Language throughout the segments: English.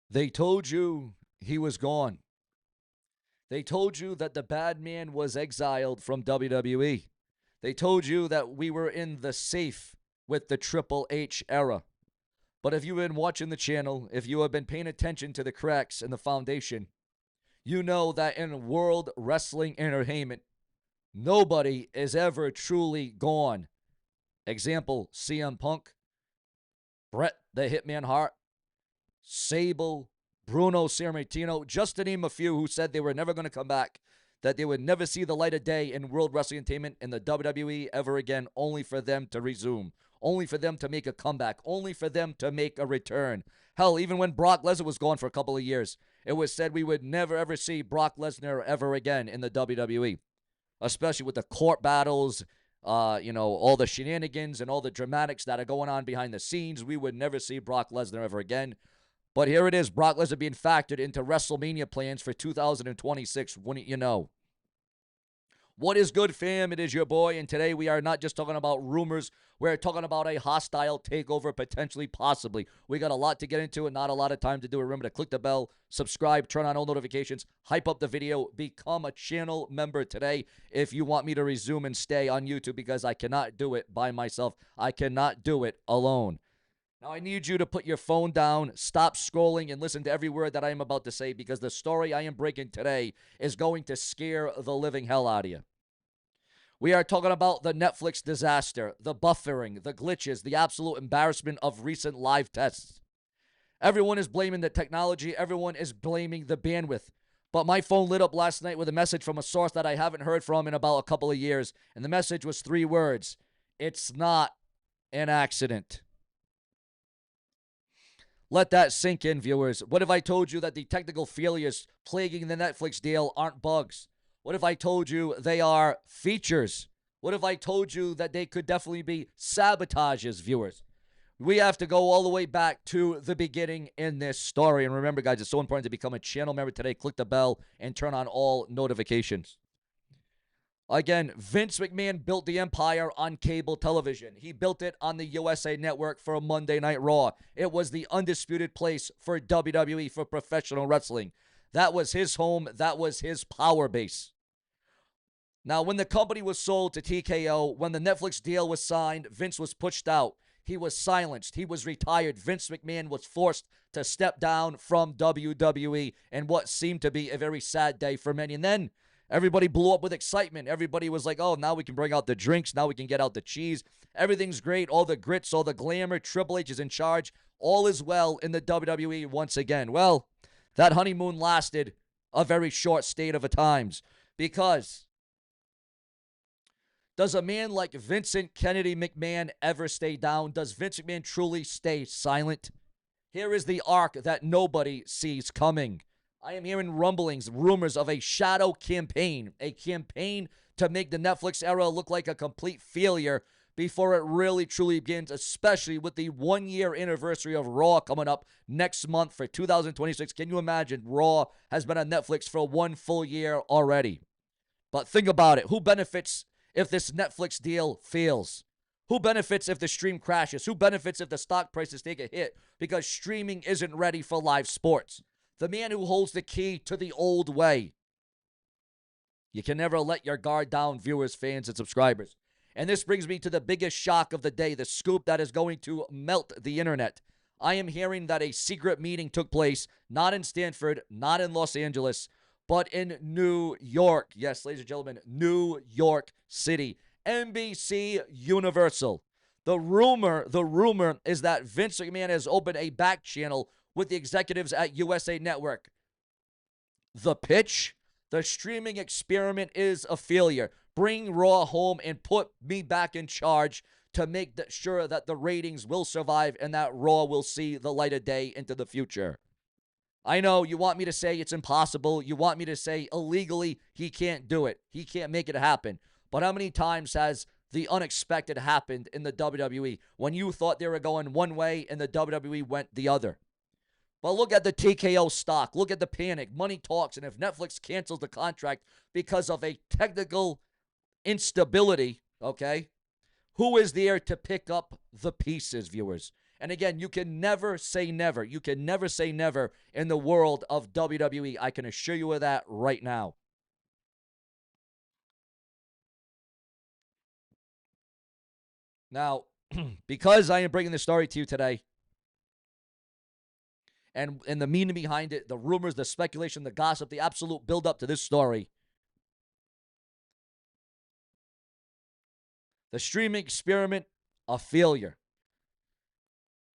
They told you he was gone. They told you that the bad man was exiled from WWE. They told you that we were in the safe with the Triple H era. But if you've been watching the channel, if you have been paying attention to the cracks in the foundation, you know that in World Wrestling Entertainment, nobody is ever truly gone. Example, CM Punk, Bret the Hitman Hart, Sable, Bruno Sammartino, just to name a few who said they were never going to come back, that they would never see the light of day in World Wrestling Entertainment in the WWE ever again, only for them to resume, only for them to make a comeback, only for them to make a return. Hell, even when Brock Lesnar was gone for a couple of years, it was said we would never ever see Brock Lesnar ever again in the WWE, especially with the court battles, all the shenanigans and all the dramatics that are going on behind the scenes. We would never see Brock Lesnar ever again. But here it is, Brock Lesnar being factored into WrestleMania plans for 2026. Wouldn't you know? What is good, fam? It is your boy, and today we are not just talking about rumors. We're talking about a hostile takeover, potentially, possibly. We got a lot to get into and not a lot of time to do it. Remember to click the bell, subscribe, turn on all notifications, hype up the video, become a channel member today if you want me to resume and stay on YouTube, because I cannot do it by myself. I cannot do it alone. Now, I need you to put your phone down, stop scrolling, and listen to every word that I am about to say, because the story I am breaking today is going to scare the living hell out of you. We are talking about the Netflix disaster, the buffering, the glitches, the absolute embarrassment of recent live tests. Everyone is blaming the technology. Everyone is blaming the bandwidth. But my phone lit up last night with a message from a source that I haven't heard from in about a couple of years, and the message was 3 words. It's not an accident. Let that sink in, viewers. What if I told you that the technical failures plaguing the Netflix deal aren't bugs? What if I told you they are features? What if I told you that they could definitely be sabotages, viewers? We have to go all the way back to the beginning in this story. And remember, guys, it's so important to become a channel member today. Click the bell and turn on all notifications. Again, Vince McMahon built the empire on cable television. He built it on the USA Network for Monday Night Raw. It was the undisputed place for WWE, for professional wrestling. That was his home. That was his power base. Now, when the company was sold to TKO, when the Netflix deal was signed, Vince was pushed out. He was silenced. He was retired. Vince McMahon was forced to step down from WWE in what seemed to be a very sad day for many. And then everybody blew up with excitement. Everybody was like, oh, now we can bring out the drinks. Now we can get out the cheese. Everything's great. All the grits, all the glamour. Triple H is in charge. All is well in the WWE once again. Well, that honeymoon lasted a very short state of times, because does a man like Vincent Kennedy McMahon ever stay down? Does Vince McMahon truly stay silent? Here is the arc that nobody sees coming. I am hearing rumblings, rumors of a shadow campaign, a campaign to make the Netflix era look like a complete failure before it really truly begins, especially with the 1-year anniversary of Raw coming up next month for 2026. Can you imagine? Raw has been on Netflix for 1 full year already. But think about it. Who benefits if this Netflix deal fails? Who benefits if the stream crashes? Who benefits if the stock prices take a hit because streaming isn't ready for live sports? The man who holds the key to the old way. You can never let your guard down, viewers, fans, and subscribers. And this brings me to the biggest shock of the day, the scoop that is going to melt the internet. I am hearing that a secret meeting took place, not in Stanford, not in Los Angeles, but in New York. Yes, ladies and gentlemen, New York City. NBCUniversal. The rumor is that Vince McMahon has opened a back channel with the executives at USA Network. The pitch? The streaming experiment is a failure. Bring Raw home and put me back in charge to make sure that the ratings will survive and that Raw will see the light of day into the future. I know you want me to say it's impossible. You want me to say illegally he can't do it. He can't make it happen. But how many times has the unexpected happened in the WWE when you thought they were going one way and the WWE went the other? But look at the TKO stock. Look at the panic. Money talks. And if Netflix cancels the contract because of a technical instability, okay, who is there to pick up the pieces, viewers? And again, you can never say never. You can never say never in the world of WWE. I can assure you of that right now. Now, because I am bringing this story to you today, and the meaning behind it, the rumors, the speculation, the gossip, the absolute build-up to this story, the streaming experiment, a failure.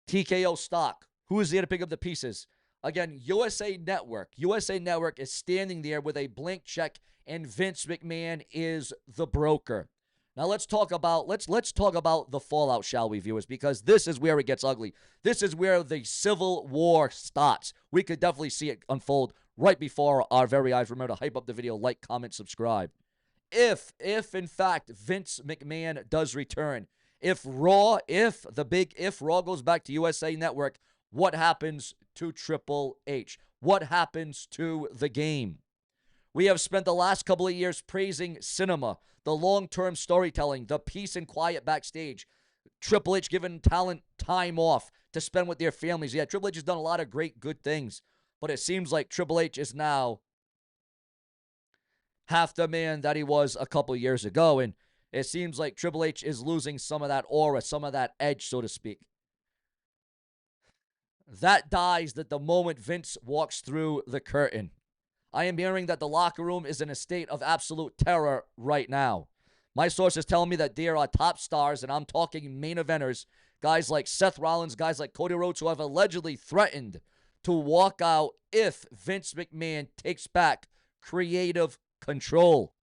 TKO stock. Who is there to pick up the pieces? Again, USA Network. USA Network is standing there with a blank check, and Vince McMahon is the broker. Now let's talk about the fallout, shall we, viewers? Because this is where it gets ugly. This is where the civil war starts. We could definitely see it unfold right before our very eyes. Remember to hype up the video, like, comment, subscribe. If in fact Vince McMahon does return, if Raw goes back to USA Network, what happens to Triple H? What happens to the game? We have spent the last couple of years praising cinema, the long-term storytelling, the peace and quiet backstage. Triple H giving talent time off to spend with their families. Yeah, Triple H has done a lot of great, good things, but it seems like Triple H is now half the man that he was a couple of years ago, and it seems like Triple H is losing some of that aura, some of that edge, so to speak. That dies the moment Vince walks through the curtain. I am hearing that the locker room is in a state of absolute terror right now. My sources tell me that there are top stars, and I'm talking main eventers, guys like Seth Rollins, guys like Cody Rhodes, who have allegedly threatened to walk out if Vince McMahon takes back creative control.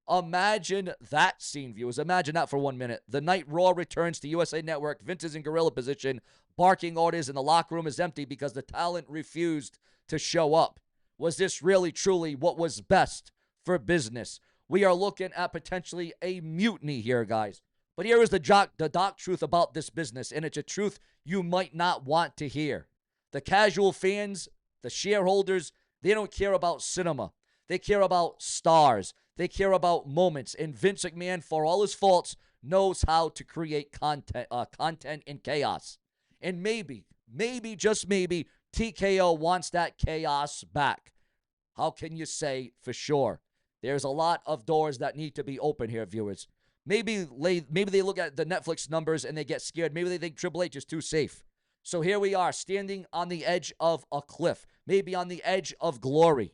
Imagine that scene, viewers. Imagine that for 1 minute. The night Raw returns to USA Network, Vince is in gorilla position, barking orders, and the locker room is empty because the talent refused to show up. Was this really, truly what was best for business? We are looking at potentially a mutiny here, guys. But here is the dark truth about this business, and it's a truth you might not want to hear. The casual fans, the shareholders, they don't care about cinema. They care about stars. They care about moments. And Vince McMahon, for all his faults, knows how to create content in chaos. And maybe, just maybe, TKO wants that chaos back. How can you say for sure? There's a lot of doors that need to be open here, viewers. Maybe they look at the Netflix numbers and they get scared. Maybe they think Triple H is too safe. So here we are, standing on the edge of a cliff, maybe on the edge of glory.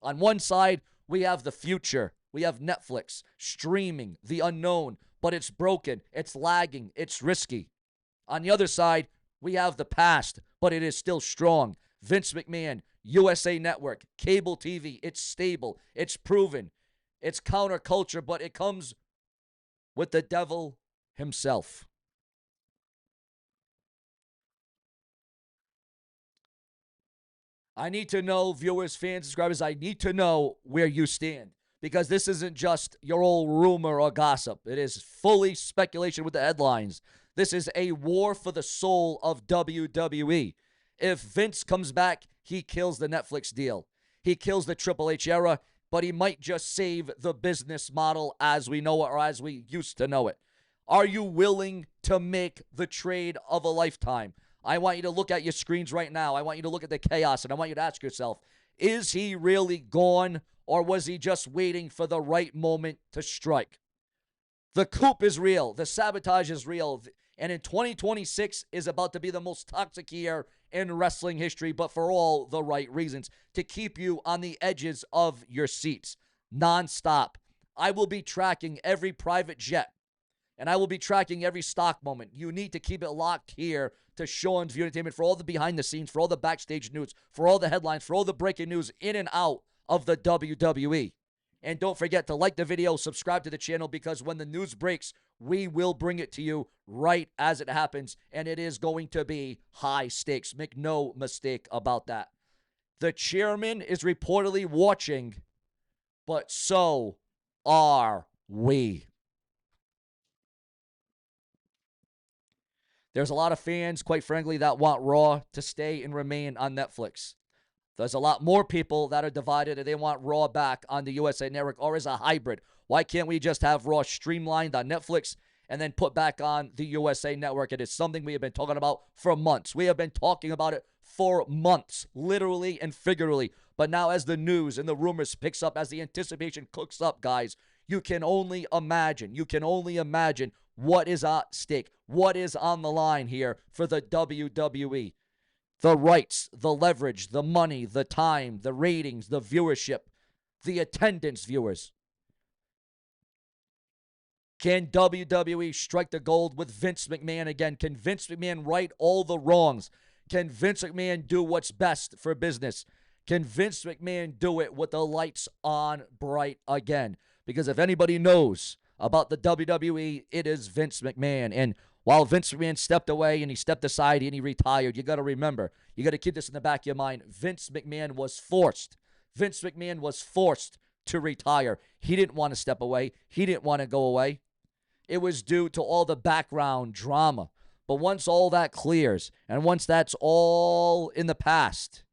On one side, we have the future. We have Netflix, streaming, the unknown, but it's broken, it's lagging, it's risky. On the other side, we have the past, but it is still strong. Vince McMahon, USA Network, cable TV, it's stable, it's proven, it's counterculture, but it comes with the devil himself. I need to know, viewers, fans, subscribers, I need to know where you stand. Because this isn't just your old rumor or gossip. It is fully speculation with the headlines. This is a war for the soul of WWE. If Vince comes back, he kills the Netflix deal. He kills the Triple H era, but he might just save the business model as we know it or as we used to know it. Are you willing to make the trade of a lifetime? I want you to look at your screens right now. I want you to look at the chaos, and I want you to ask yourself, is he really gone, or was he just waiting for the right moment to strike? The Coup is real. The Sabotage is real. And in 2026 is about to be the most toxic year in wrestling history, but for all the right reasons, to keep you on the edges of your seats, nonstop. I will be tracking every private jet, and I will be tracking every stock moment. You need to keep it locked here to Sean's View Entertainment for all the behind the scenes, for all the backstage news, for all the headlines, for all the breaking news in and out of the WWE. And don't forget to like the video, subscribe to the channel, because when the news breaks, we will bring it to you right as it happens, and it is going to be high stakes. Make no mistake about that. The chairman is reportedly watching, but so are we. There's a lot of fans, quite frankly, that want Raw to stay and remain on Netflix. There's a lot more people that are divided and they want Raw back on the USA Network or as a hybrid. Why can't we just have Raw streamlined on Netflix and then put back on the USA Network. It is something we have been talking about for months. We have been talking about it for months, literally and figuratively. But now as the news and the rumors picks up, as the anticipation cooks up, guys, you can only imagine. You can only imagine what is at stake, what is on the line here for the WWE. The rights, the leverage, the money, the time, the ratings, the viewership, the attendance, viewers. Can WWE strike the gold with Vince McMahon again? Can Vince McMahon right all the wrongs? Can Vince McMahon do what's best for business? Can Vince McMahon do it with the lights on bright again? Because if anybody knows about the WWE, it is Vince McMahon. And while Vince McMahon stepped away and he stepped aside and he retired, you got to remember, you got to keep this in the back of your mind. Vince McMahon was forced. Vince McMahon was forced to retire. He didn't want to step away. He didn't want to go away. It was due to all the background drama. But once all that clears, and once that's all in the past,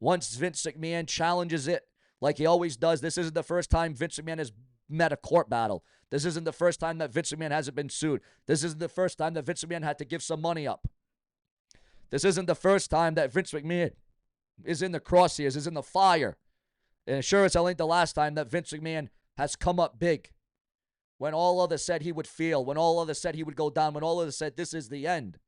once Vince McMahon challenges it like he always does, this isn't the first time Vince McMahon has met a court battle. This isn't the first time that Vince McMahon hasn't been sued. This isn't the first time that Vince McMahon had to give some money up. This isn't the first time that Vince McMahon is in the crosshairs, is in the fire. And sure as hell ain't the last time that Vince McMahon has come up big. When all others said he would fail, when all others said he would go down, when all others said this is the end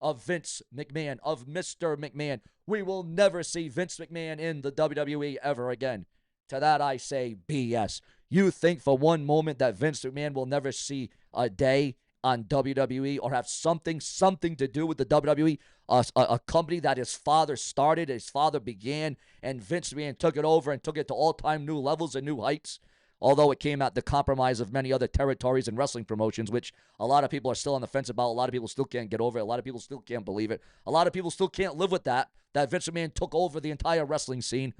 of Vince McMahon, of Mr. McMahon. We will never see Vince McMahon in the WWE ever again. To that I say BS. You think for one moment that Vince McMahon will never see a day on WWE or have something to do with the WWE, a company that his father started, his father began, and Vince McMahon took it over and took it to all-time new levels and new heights? Although it came at the compromise of many other territories and wrestling promotions, which a lot of people are still on the fence about. A lot of people still can't get over it. A lot of people still can't believe it. A lot of people still can't live with that Vince McMahon took over the entire wrestling scene.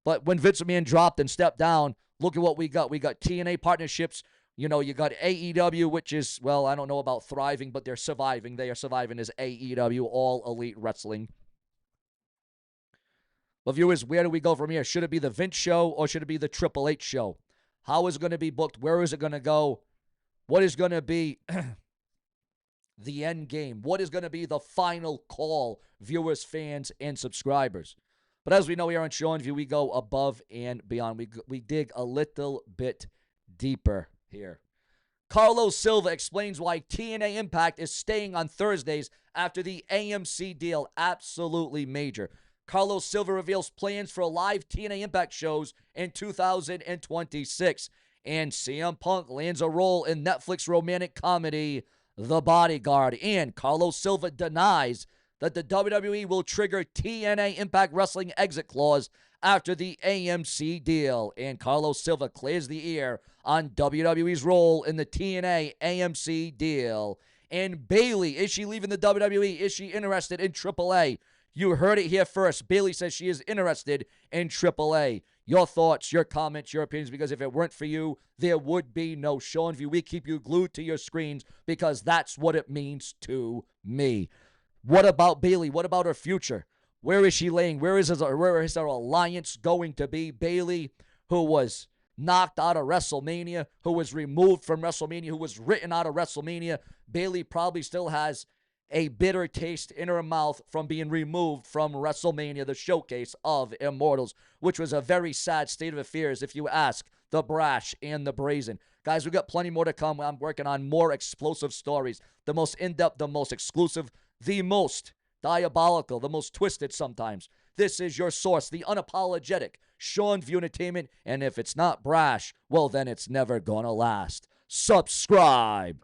But when Vince McMahon dropped and stepped down, look at what we got. We got TNA partnerships. You know, you got AEW, which is, well, I don't know about thriving, but they're surviving. They are surviving as AEW, All Elite Wrestling. Well, viewers, where do we go from here? Should it be the Vince show or should it be the Triple H show? How is it going to be booked? Where is it going to go? What is going to be the end game? What is going to be the final call, viewers, fans, and subscribers? But as we know here on SeanzView, we go above and beyond. We dig a little bit deeper here. Carlos Silva explains why TNA Impact is staying on Thursdays after the AMC deal. Absolutely major. Carlos Silva reveals plans for live TNA Impact shows in 2026. And CM Punk lands a role in Netflix romantic comedy, The Bodyguard. And Carlos Silva denies that the WWE will trigger TNA Impact Wrestling exit clause after the AMC deal. And Carlos Silva clears the air on WWE's role in the TNA AMC deal. And Bayley, is she leaving the WWE? Is she interested in AAA? You heard it here first. Bayley says she is interested in AAA. Your thoughts, your comments, your opinions, because if it weren't for you, there would be no SeanzView. We keep you glued to your screens because that's what it means to me. What about Bayley? What about her future? Where is she laying? Where is her alliance going to be? Bayley, who was knocked out of WrestleMania, who was removed from WrestleMania, who was written out of WrestleMania. Bayley probably still has a bitter taste in her mouth from being removed from WrestleMania, the showcase of Immortals, which was a very sad state of affairs if you ask the brash and the brazen. Guys, we've got plenty more to come. I'm working on more explosive stories, the most in-depth, the most exclusive, the most diabolical, the most twisted sometimes. This is your source, the unapologetic SeanzView Entertainment, and if it's not brash, well, then it's never gonna last. Subscribe.